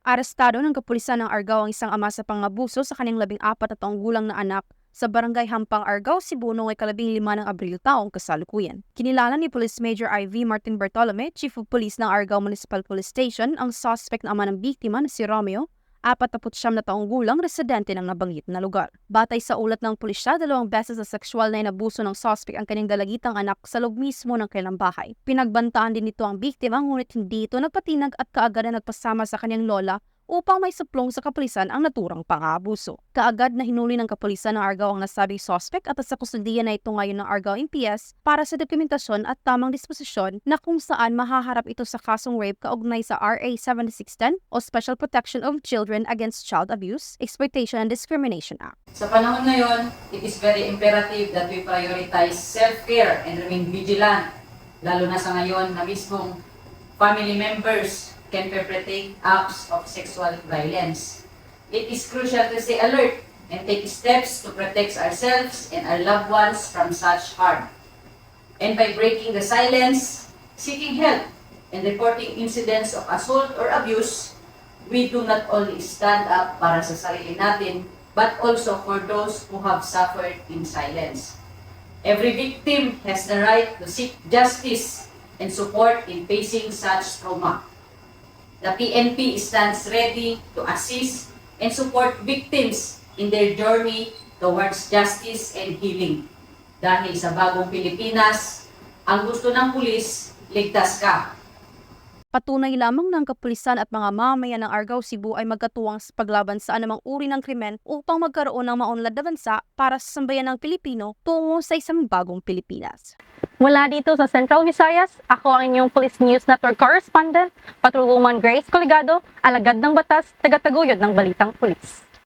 Arestado ng kapulisan ng Argao ang isang ama sa pangabuso sa kanyang 14 na taong gulang na anak sa barangay Hampang, Argao, Cebu noong ay 15 ng Abril taong kasalukuyan. Kinilala ni Police Major IV Martin Bartolome, Chief of Police ng Argao Municipal Police Station, ang suspect na ama ng biktima na si Romeo, 49 na taong gulang, residente ng nabanggit na lugar. Batay sa ulat ng pulisya, 2 beses na sexual na inabuso ng suspect ang kanyang dalagitang anak sa loob mismo ng kanilang bahay. Pinagbantaan din nito ang biktima ngunit hindi ito nagpatinag at kaagad na nagpasama sa kanyang lola upang may suplong sa kapulisan ang naturang pang-aabuso. Kaagad na hinuli ng kapulisan ng Argao ang nasabing suspect at sa kustudiya na ito ngayon ng Argao MPS para sa dokumentasyon at tamang disposisyon na kung saan mahaharap ito sa kasong rape kaugnay sa RA 7610 o Special Protection of Children Against Child Abuse, Exploitation and Discrimination Act. Sa panahon ngayon, it is very imperative that we prioritize self-care and remain vigilant, lalo na sa ngayon na mismong family members can perpetrate acts of sexual violence. It is crucial to stay alert and take steps to protect ourselves and our loved ones from such harm. And by breaking the silence, seeking help, and reporting incidents of assault or abuse, we do not only stand up para sa sarili natin, but also for those who have suffered in silence. Every victim has the right to seek justice and support in facing such trauma. The PNP stands ready to assist and support victims in their journey towards justice and healing. Dahil sa bagong Pilipinas, ang gusto ng pulis, ligtas ka. Patunay lamang ng kapulisan at mga mamamayan ng Argao, Cebu ay magkatuwang sa paglaban sa anumang uri ng krimen upang magkaroon ng maunlad na bansa para sa sambayan ng Pilipino tungo sa isang bagong Pilipinas. Mula dito sa Central Visayas, ako ang inyong Police News Network Correspondent, Patrolwoman Grace Coligado, alagad ng batas, tagataguyod ng Balitang Pulis.